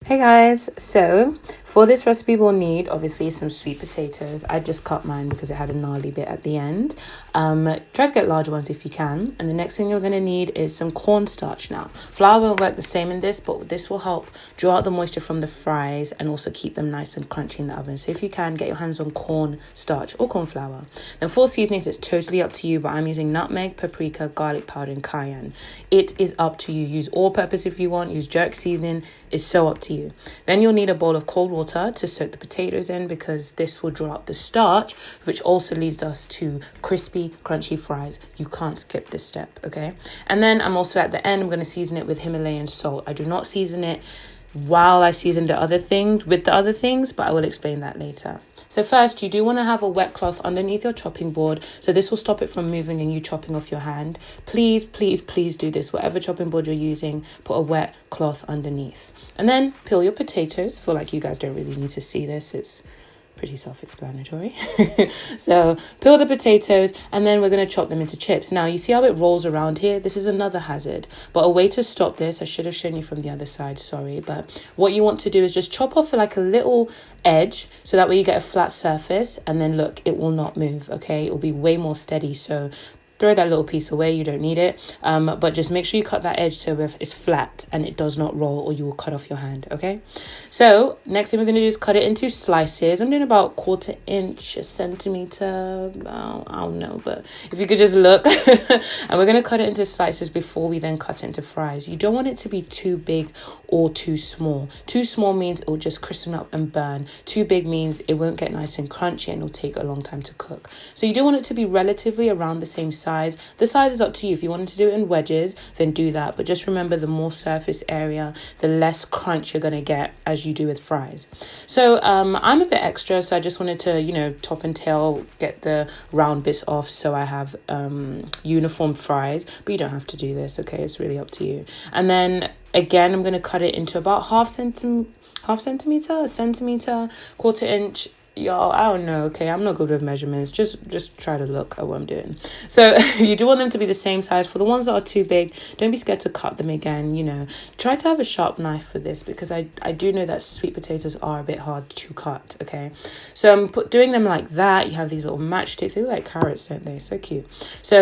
Hey guys, so for this recipe we'll need obviously some sweet potatoes. I just cut mine because it had a gnarly bit at the end. Try to get larger ones if you can. And the next thing you're going to need is some cornstarch now. Flour won't work the same in this, but this will help draw out the moisture from the fries and also keep them nice and crunchy in the oven. So if you can, get your hands on cornstarch or corn flour. Then for seasonings, it's totally up to you, but I'm using nutmeg, paprika, garlic powder and cayenne. It is up to you. Use all-purpose if you want, use jerk seasoning. It's so up to you. Then you'll need a bowl of cold water to soak the potatoes in because this will draw out the starch, which also leads us to crispy, crunchy fries. You can't skip this step, okay? And then I'm also at the end, I'm going to season it with Himalayan salt. I do not season it while I season the other things with the other things, but I will explain that later. So first, you do want to have a wet cloth underneath your chopping board. So this will stop it from moving and you chopping off your hand. Please, please, please do this. Whatever chopping board you're using, put a wet cloth underneath. And then peel your potatoes. I feel like you guys don't really need to see this. It's pretty self-explanatory. So peel the potatoes and then we're going to chop them into chips. Now you see how it rolls around here? This is another hazard, but a way to stop this, I should have shown you from the other side, sorry, but what you want to do is just chop off like a little edge so that way you get a flat surface, and then look, it will not move, okay? It will be way more steady. So throw that little piece away, you don't need it, but just make sure you cut that edge so it's flat and it does not roll or you will cut off your hand, okay? So next thing we're going to do is cut it into slices. I'm doing about 1/4 inch, a centimeter, I don't know, but if you could just look. And we're going to cut it into slices before we then cut it into fries. You don't want it to be too big or too small. Too small means it will just crispen up and burn. Too big means it won't get nice and crunchy and it'll take a long time to cook. So you do want it to be relatively around the same size. The size is up to you. If you wanted to do it in wedges, then do that. But just remember, the more surface area, the less crunch you're going to get as you do with fries. So I'm a bit extra, so I just wanted to, top and tail, get the round bits off so I have uniform fries. But you don't have to do this, okay? It's really up to you. And then again, I'm going to cut it into about half centimeter, a centimeter, 1/4 inch. Y'all, I don't know, okay? I'm not good with measurements. Just try to look at what I'm doing. So you do want them to be the same size. For the ones that are too big, don't be scared to cut them again, Try to have a sharp knife for this because I do know that sweet potatoes are a bit hard to cut, okay? So I'm doing them like that. You have these little matchsticks. They look like carrots, don't they? So cute. So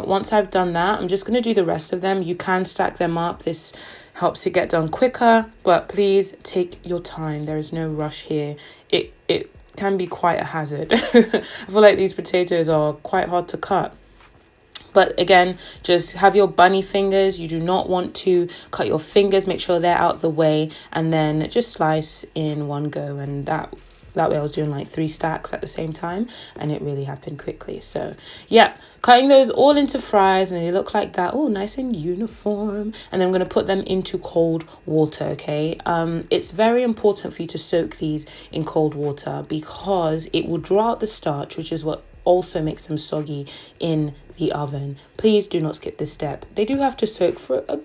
once I've done that, I'm just going to do the rest of them. You can stack them up. This helps it get done quicker, but please take your time. There is no rush here. It can be quite a hazard. I feel like these potatoes are quite hard to cut. But again, just have your bunny fingers. You do not want to cut your fingers. Make sure they're out the way and then just slice in one go. And that way I was doing like 3 stacks at the same time and it really happened quickly. So yeah, cutting those all into fries and they look like that. Oh, nice and uniform. And then I'm going to put them into cold water, okay? It's very important for you to soak these in cold water because it will draw out the starch, which is what also makes them soggy in the oven. Please do not skip this step. They do have to soak for a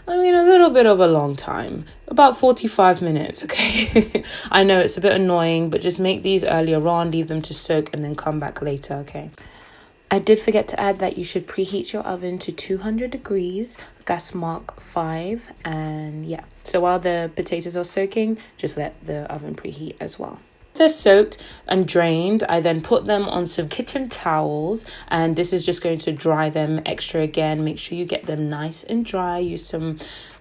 little bit of a long time, about 45 minutes, okay? I know it's a bit annoying, but just make these earlier on, leave them to soak, and then come back later, okay? I did forget to add that you should preheat your oven to 200 degrees, gas mark 5, and yeah. So while the potatoes are soaking, just let the oven preheat as well. They're soaked and drained. I then put them on some kitchen towels and this is just going to dry them extra again. Make sure you get them nice and dry. Use some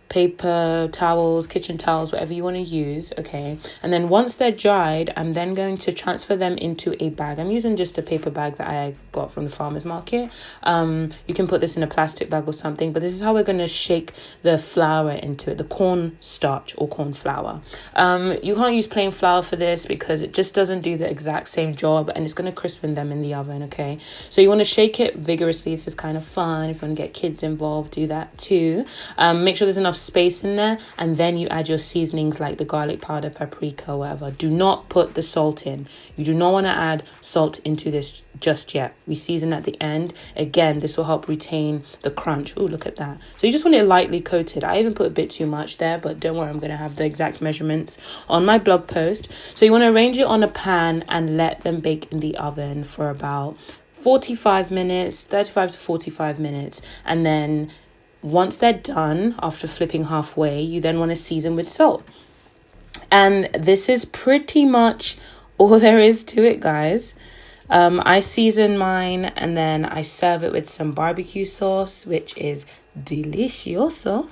paper towels, kitchen towels, whatever you want to use, okay? And then once they're dried, I'm then going to transfer them into a bag. I'm using just a paper bag that I got from the farmer's market. You can put this in a plastic bag or something, but this is how we're going to shake the flour into it, the corn starch or corn flour. You can't use plain flour for this because it just doesn't do the exact same job and it's going to crispen them in the oven, okay? So you want to shake it vigorously. This is kind of fun. If you want to get kids involved, do that too. Make sure there's enough space in there and then you add your seasonings like the garlic powder, paprika, whatever. Do not put the salt in. You do not want to add salt into this just yet. We season at the end. Again, this will help retain the crunch. Oh, look at that. So you just want it lightly coated. I even put a bit too much there, but don't worry, I'm going to have the exact measurements on my blog post. So you want to arrange it on a pan and let them bake in the oven for about 45 minutes, 35 to 45 minutes, and then once they're done, after flipping halfway, you then want to season with salt. And this is pretty much all there is to it, guys. I season mine and then I serve it with some barbecue sauce, which is delicioso.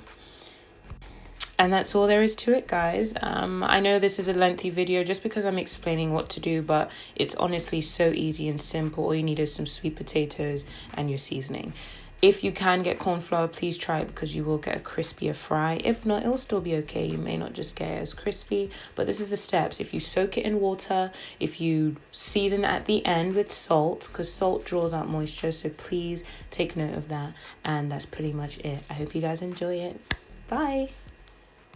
And that's all there is to it, guys. I know this is a lengthy video just because I'm explaining what to do, but it's honestly so easy and simple. All you need is some sweet potatoes and your seasoning. If you can get corn flour, please try it because you will get a crispier fry. If not, it'll still be okay. You may not just get it as crispy, but this is the steps. If you soak it in water, if you season at the end with salt, because salt draws out moisture, so please take note of that. And that's pretty much it. I hope you guys enjoy it. Bye.